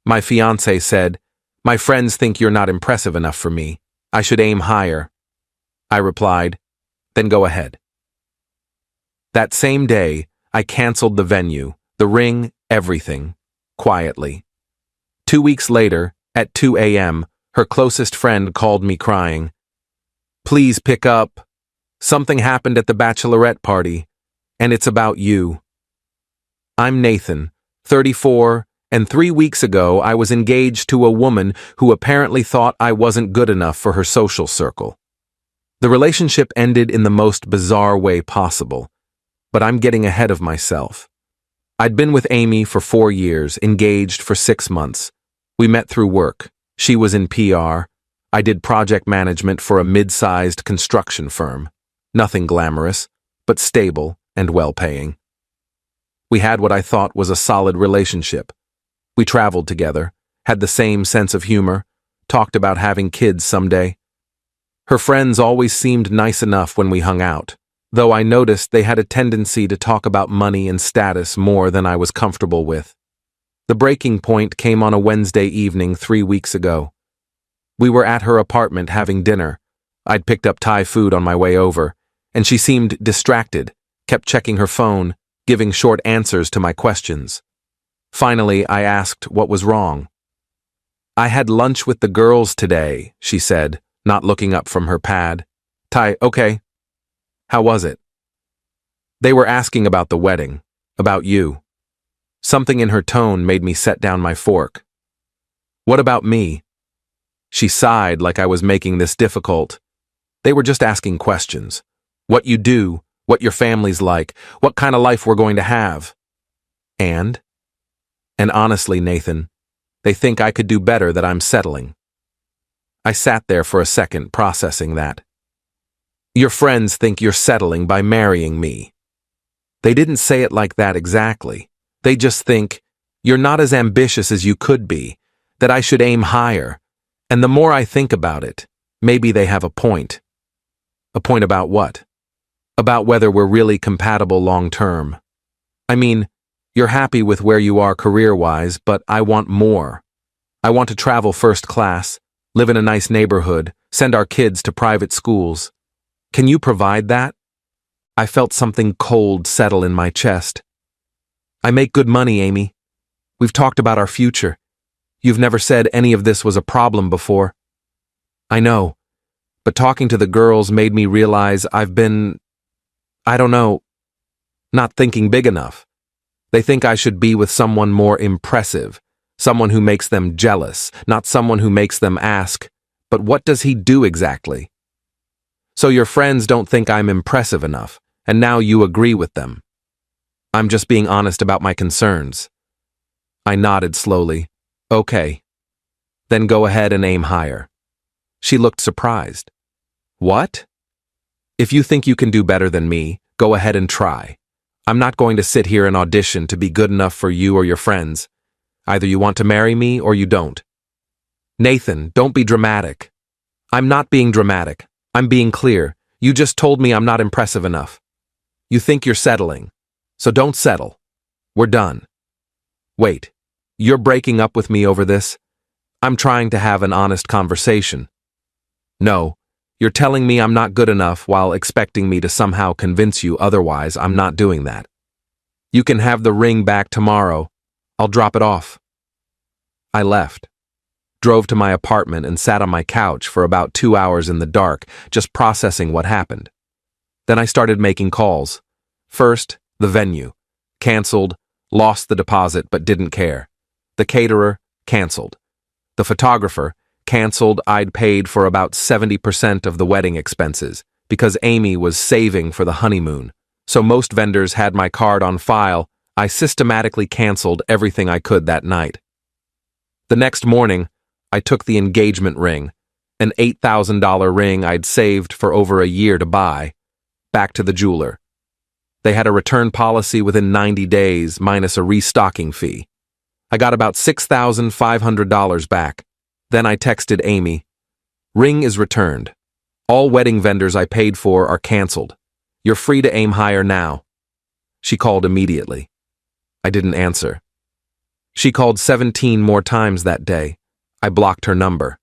My fiancé said, "My friends think you're not impressive enough for me. I should aim higher." I replied, "Then go ahead." That same day, I canceled the venue, the ring, everything, quietly. 2 weeks later, at 2 a.m., her closest friend called me crying. "Please pick up. Something happened at the bachelorette party, and it's about you." I'm Nathan, 34, and 3 weeks ago I was engaged to a woman who apparently thought I wasn't good enough for her social circle. The relationship ended in the most bizarre way possible, but I'm getting ahead of myself. I'd been with Amy for 4 years, engaged for 6 months. We met through work. She was in PR. I did project management for a mid-sized construction firm. Nothing glamorous, but stable and well-paying. We had what I thought was a solid relationship. We traveled together, had the same sense of humor, talked about having kids someday. Her friends always seemed nice enough when we hung out, though I noticed they had a tendency to talk about money and status more than I was comfortable with. The breaking point came on a Wednesday evening 3 weeks ago. We were at her apartment having dinner. I'd picked up Thai food on my way over, and she seemed distracted, kept checking her phone, giving short answers to my questions. Finally, I asked what was wrong. "I had lunch with the girls today," she said, not looking up from her pad. "Thai, okay. How was it?" "They were asking about the wedding, about you." Something in her tone made me set down my fork. "What about me?" She sighed like I was making this difficult. "They were just asking questions. What you do, what your family's like, what kind of life we're going to have." And honestly, Nathan, they think I could do better, that I'm settling. I sat there for a second, processing that. "Your friends think you're settling by marrying me." They didn't say it like that exactly. They just think you're not as ambitious as you could be, that I should aim higher. And the more I think about it, maybe they have a point. A point about what? About whether we're really compatible long term. I mean, you're happy with where you are career-wise, but I want more. I want to travel first class, live in a nice neighborhood, send our kids to private schools. Can you provide that? I felt something cold settle in my chest. "I make good money, Amy. We've talked about our future. You've never said any of this was a problem before." "I know, but talking to the girls made me realize I've been, I don't know, not thinking big enough. They think I should be with someone more impressive, someone who makes them jealous, not someone who makes them ask, 'But what does he do exactly?' So your friends don't think I'm impressive enough, and now you agree with them." "I'm just being honest about my concerns." I nodded slowly. "Okay. Then go ahead and aim higher." She looked surprised. "What?" "If you think you can do better than me, go ahead and try. I'm not going to sit here and audition to be good enough for you or your friends. Either you want to marry me or you don't." "Nathan, don't be dramatic." "I'm not being dramatic. I'm being clear. You just told me I'm not impressive enough. You think you're settling. So don't settle. We're done." "Wait, you're breaking up with me over this?" "I'm trying to have an honest conversation." "No, you're telling me I'm not good enough while expecting me to somehow convince you otherwise. I'm not doing that. You can have the ring back tomorrow. I'll drop it off." I left, drove to my apartment and sat on my couch for about 2 hours in the dark, just processing what happened. Then I started making calls. First, the venue. Canceled, lost the deposit but didn't care. The caterer, canceled. The photographer, canceled. I'd paid for about 70% of the wedding expenses because Amy was saving for the honeymoon. So most vendors had my card on file. I systematically canceled everything I could that night. The next morning, I took the engagement ring, an $8,000 ring I'd saved for over a year to buy, back to the jeweler. They had a return policy within 90 days minus a restocking fee. I got about $6,500 back. Then I texted Amy, "Ring is returned. All wedding vendors I paid for are canceled. You're free to aim higher now." She called immediately. I didn't answer. She called 17 more times that day. I blocked her number.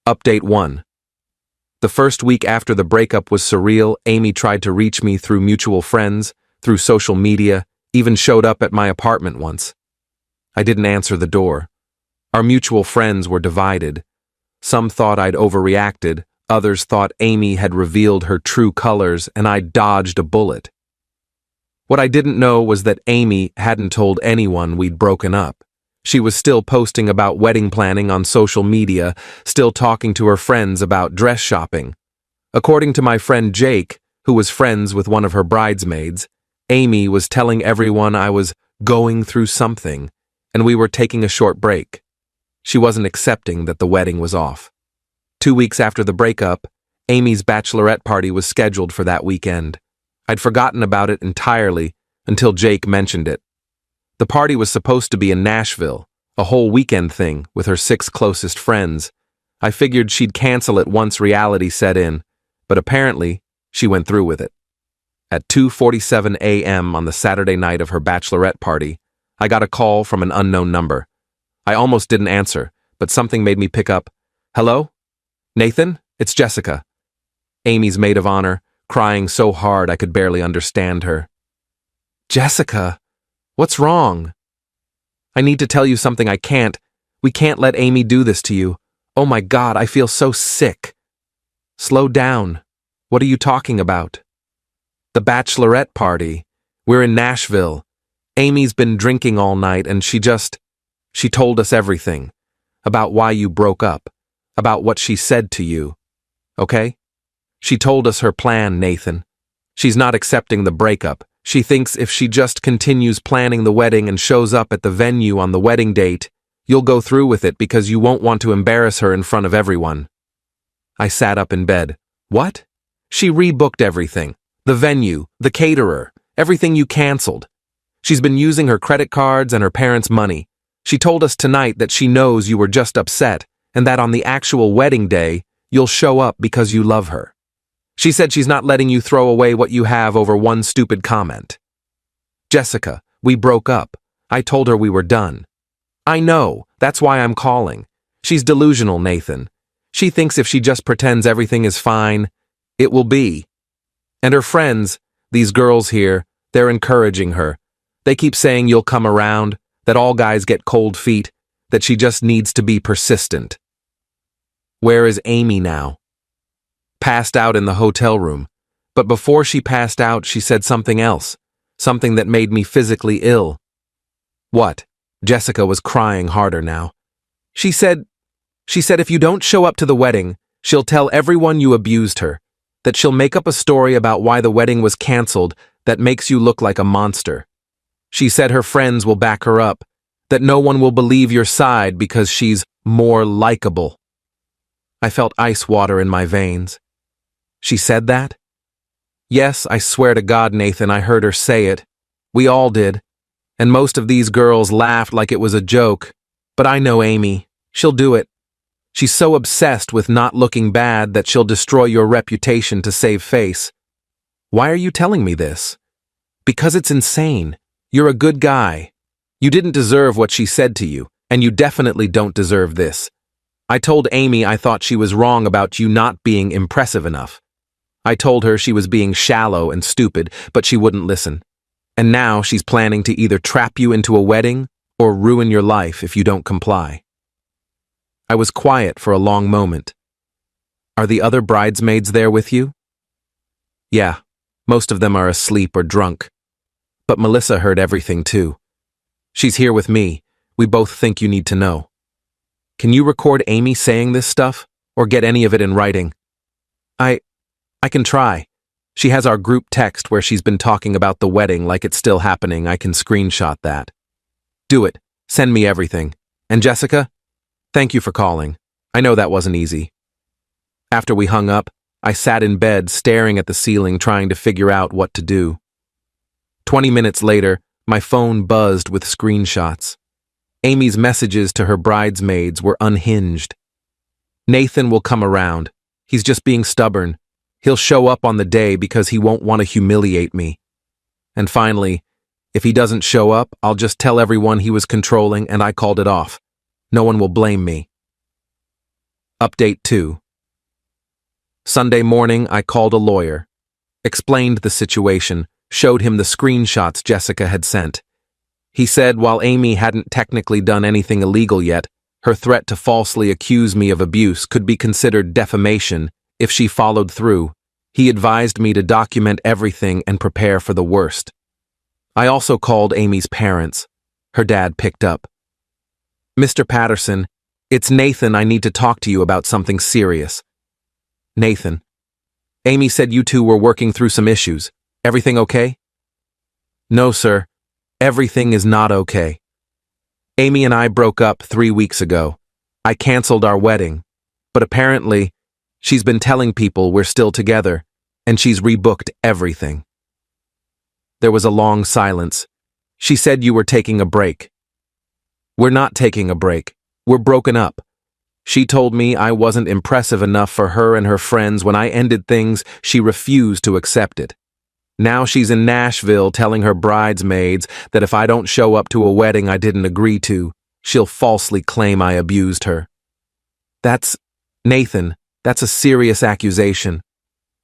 Update 1. The first week after the breakup was surreal. Amy tried to reach me through mutual friends, through social media, even showed up at my apartment once. I didn't answer the door. Our mutual friends were divided. Some thought I'd overreacted, others thought Amy had revealed her true colors and I'd dodged a bullet. What I didn't know was that Amy hadn't told anyone we'd broken up. She was still posting about wedding planning on social media, still talking to her friends about dress shopping. According to my friend Jake, who was friends with one of her bridesmaids, Amy was telling everyone I was going through something, and we were taking a short break. She wasn't accepting that the wedding was off. 2 weeks after the breakup, Amy's bachelorette party was scheduled for that weekend. I'd forgotten about it entirely until Jake mentioned it. The party was supposed to be in Nashville, a whole weekend thing with her 6 closest friends. I figured she'd cancel it once reality set in, but apparently she went through with it. At 2:47 a.m. on the Saturday night of her bachelorette party, I got a call from an unknown number. I almost didn't answer, but something made me pick up. Hello? Nathan? It's Jessica. Amy's maid of honor, crying so hard I could barely understand her. Jessica, what's wrong? I need to tell you something I can't. We can't let Amy do this to you. Oh my God, I feel so sick. Slow down. What are you talking about? The bachelorette party. We're in Nashville. Amy's been drinking all night and she told us everything. About why you broke up. About what she said to you. Okay? She told us her plan, Nathan. She's not accepting the breakup. She thinks if she just continues planning the wedding and shows up at the venue on the wedding date, you'll go through with it because you won't want to embarrass her in front of everyone. I sat up in bed. What? She rebooked everything. The venue, the caterer, everything you canceled. She's been using her credit cards and her parents' money. She told us tonight that she knows you were just upset and that on the actual wedding day, you'll show up because you love her. She said she's not letting you throw away what you have over one stupid comment. Jessica, we broke up. I told her we were done. I know, that's why I'm calling. She's delusional, Nathan. She thinks if she just pretends everything is fine, it will be. And her friends, these girls here, they're encouraging her. They keep saying you'll come around, that all guys get cold feet, that she just needs to be persistent. Where is Amy now? Passed out in the hotel room, but before she passed out, she said something else, something that made me physically ill. What? Jessica was crying harder now. She said if you don't show up to the wedding, she'll tell everyone you abused her, that she'll make up a story about why the wedding was canceled that makes you look like a monster. She said her friends will back her up, that no one will believe your side because she's more likable. I felt ice water in my veins. She said that? Yes, I swear to God, Nathan, I heard her say it. We all did. And most of these girls laughed like it was a joke. But I know Amy. She'll do it. She's so obsessed with not looking bad that she'll destroy your reputation to save face. Why are you telling me this? Because it's insane. You're a good guy. You didn't deserve what she said to you, and you definitely don't deserve this. I told Amy I thought she was wrong about you not being impressive enough. I told her she was being shallow and stupid, but she wouldn't listen. And now she's planning to either trap you into a wedding or ruin your life if you don't comply. I was quiet for a long moment. Are the other bridesmaids there with you? Yeah, most of them are asleep or drunk. But Melissa heard everything too. She's here with me. We both think you need to know. Can you record Amy saying this stuff, or get any of it in writing? I can try. She has our group text where she's been talking about the wedding like it's still happening. I can screenshot that. Do it. Send me everything. And Jessica, thank you for calling. I know that wasn't easy. After we hung up, I sat in bed staring at the ceiling trying to figure out what to do. 20 minutes later, my phone buzzed with screenshots. Amy's messages to her bridesmaids were unhinged. Nathan will come around. He's just being stubborn. He'll show up on the day because he won't want to humiliate me. And finally, If he doesn't show up, I'll just tell everyone he was controlling and I called it off. No one will blame me. Update 2. Sunday morning, I called a lawyer, explained the situation, showed him the screenshots Jessica had sent. He said while Amy hadn't technically done anything illegal yet, her threat to falsely accuse me of abuse could be considered defamation if she followed through. He advised me to document everything and prepare for the worst. I also called Amy's parents. Her dad picked up. "Mr. Patterson, it's Nathan. I need to talk to you about something serious." "Nathan. Amy said you two were working through some issues. Everything okay?" "No, sir. Everything is not okay. Amy and I broke up 3 weeks ago. I canceled our wedding, but apparently, she's been telling people we're still together, and she's rebooked everything." There was a long silence. "She said you were taking a break." "We're not taking a break. We're broken up. She told me I wasn't impressive enough for her and her friends. When I ended things, she refused to accept it. Now she's in Nashville telling her bridesmaids that if I don't show up to a wedding I didn't agree to, she'll falsely claim I abused her." Nathan, that's a serious accusation.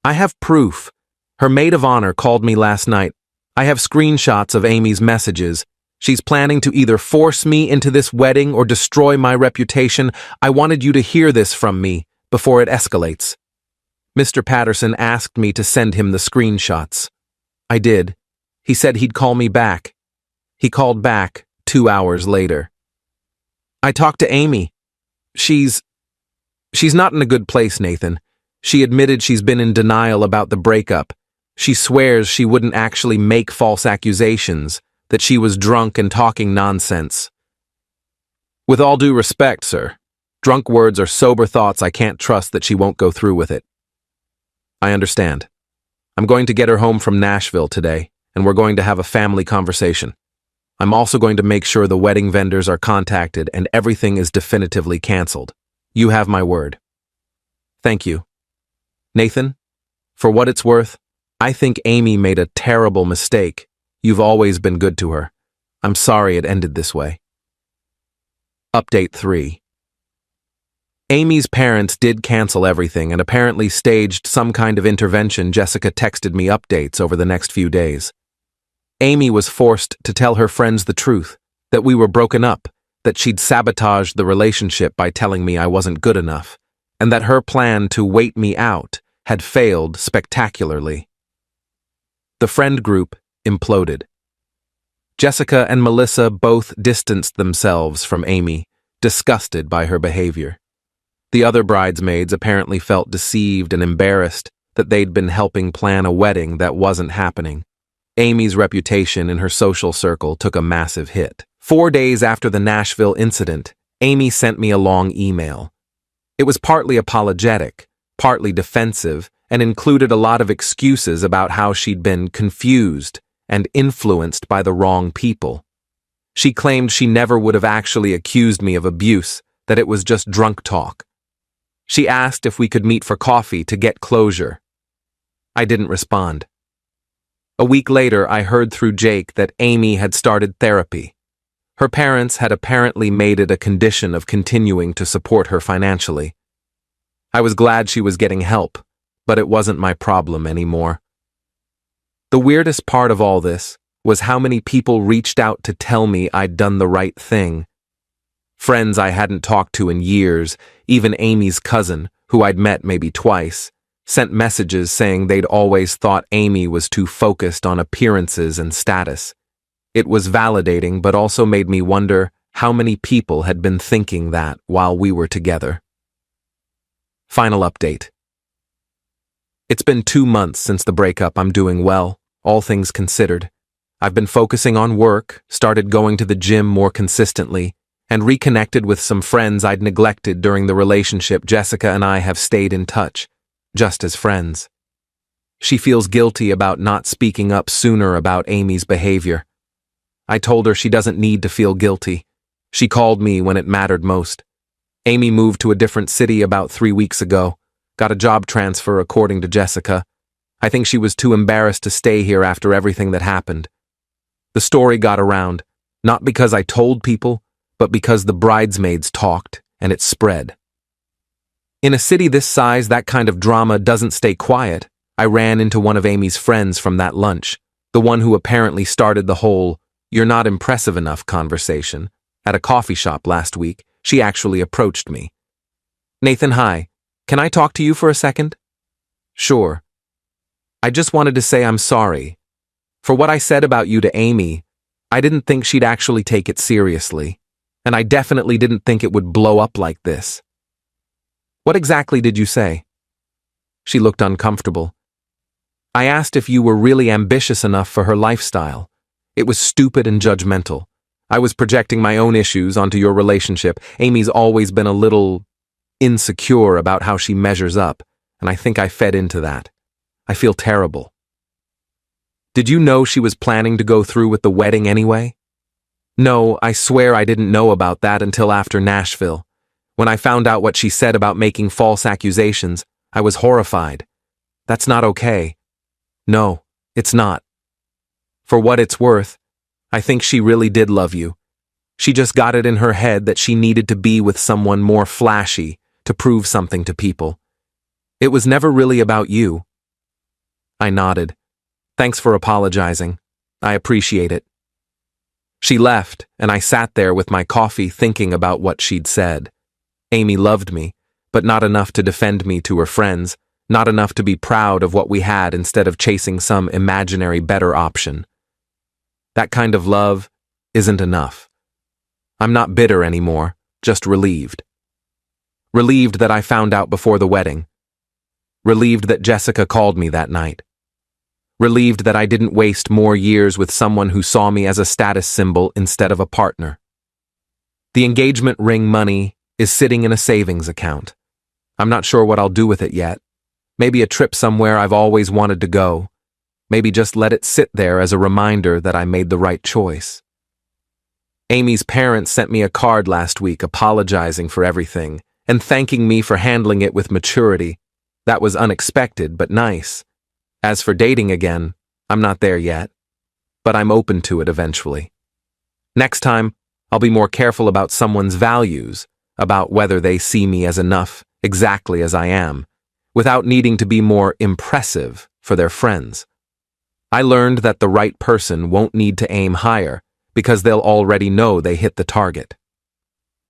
I have proof. Her maid of honor called me last night. I have screenshots of Amy's messages. She's planning to either force me into this wedding or destroy my reputation. I wanted you to hear this from me before it escalates. Mr. Patterson asked me to send him the screenshots. I did. He said he'd call me back. He called back 2 hours later. I talked to Amy. She's not in a good place, Nathan. She admitted she's been in denial about the breakup. She swears she wouldn't actually make false accusations, that she was drunk and talking nonsense. With all due respect, sir, drunk words are sober thoughts. I can't trust that she won't go through with it. I understand. I'm going to get her home from Nashville today, and we're going to have a family conversation. I'm also going to make sure the wedding vendors are contacted and everything is definitively canceled. You have my word. Thank you. Nathan, for what it's worth, I think Amy made a terrible mistake. You've always been good to her. I'm sorry it ended this way. Update 3. Amy's parents did cancel everything and apparently staged some kind of intervention. Jessica texted me updates over the next few days. Amy was forced to tell her friends the truth, that we were broken up, that she'd sabotaged the relationship by telling me I wasn't good enough, and that her plan to wait me out had failed spectacularly. The friend group imploded. Jessica and Melissa both distanced themselves from Amy, disgusted by her behavior. The other bridesmaids apparently felt deceived and embarrassed that they'd been helping plan a wedding that wasn't happening. Amy's reputation in her social circle took a massive hit. 4 days after the Nashville incident, Amy sent me a long email. It was partly apologetic, partly defensive, and included a lot of excuses about how she'd been confused and influenced by the wrong people. She claimed she never would have actually accused me of abuse, that it was just drunk talk. She asked if we could meet for coffee to get closure. I didn't respond. A week later, I heard through Jake that Amy had started therapy. Her parents had apparently made it a condition of continuing to support her financially. I was glad she was getting help, but it wasn't my problem anymore. The weirdest part of all this was how many people reached out to tell me I'd done the right thing. Friends I hadn't talked to in years, even Amy's cousin, who I'd met maybe twice, sent messages saying they'd always thought Amy was too focused on appearances and status. It was validating, but also made me wonder how many people had been thinking that while we were together. Final update. It's been 2 months since the breakup. I'm doing well, all things considered. I've been focusing on work, started going to the gym more consistently, and reconnected with some friends I'd neglected during the relationship. Jessica and I have stayed in touch, just as friends. She feels guilty about not speaking up sooner about Amy's behavior. I told her she doesn't need to feel guilty. She called me when it mattered most. Amy moved to a different city about 3 weeks ago, got a job transfer according to Jessica. I think she was too embarrassed to stay here after everything that happened. The story got around, not because I told people, but because the bridesmaids talked, and it spread. In a city this size, that kind of drama doesn't stay quiet. I ran into one of Amy's friends from that lunch, the one who apparently started the whole "you're not impressive enough" conversation. At a coffee shop last week, she actually approached me. "Nathan, hi. Can I talk to you for a second?" "Sure. I just wanted to say I'm sorry. For what I said about you to Amy, I didn't think she'd actually take it seriously, and I definitely didn't think it would blow up like this." "What exactly did you say?" She looked uncomfortable. "I asked if you were really ambitious enough for her lifestyle. It was stupid and judgmental. I was projecting my own issues onto your relationship. Amy's always been a little insecure about how she measures up, and I think I fed into that. I feel terrible." "Did you know she was planning to go through with the wedding anyway?" "No, I swear I didn't know about that until after Nashville. When I found out what she said about making false accusations, I was horrified. That's not okay." "No, it's not. For what it's worth, I think she really did love you. She just got it in her head that she needed to be with someone more flashy to prove something to people. It was never really about you." I nodded. "Thanks for apologizing. I appreciate it." She left, and I sat there with my coffee thinking about what she'd said. Amy loved me, but not enough to defend me to her friends, not enough to be proud of what we had instead of chasing some imaginary better option. That kind of love isn't enough. I'm not bitter anymore, just relieved. Relieved that I found out before the wedding. Relieved that Jessica called me that night. Relieved that I didn't waste more years with someone who saw me as a status symbol instead of a partner. The engagement ring money is sitting in a savings account. I'm not sure what I'll do with it yet. Maybe a trip somewhere I've always wanted to go. Maybe just let it sit there as a reminder that I made the right choice. Amy's parents sent me a card last week apologizing for everything and thanking me for handling it with maturity. That was unexpected, but nice. As for dating again, I'm not there yet, but I'm open to it eventually. Next time, I'll be more careful about someone's values, about whether they see me as enough, exactly as I am, without needing to be more impressive for their friends. I learned that the right person won't need to aim higher because they'll already know they hit the target.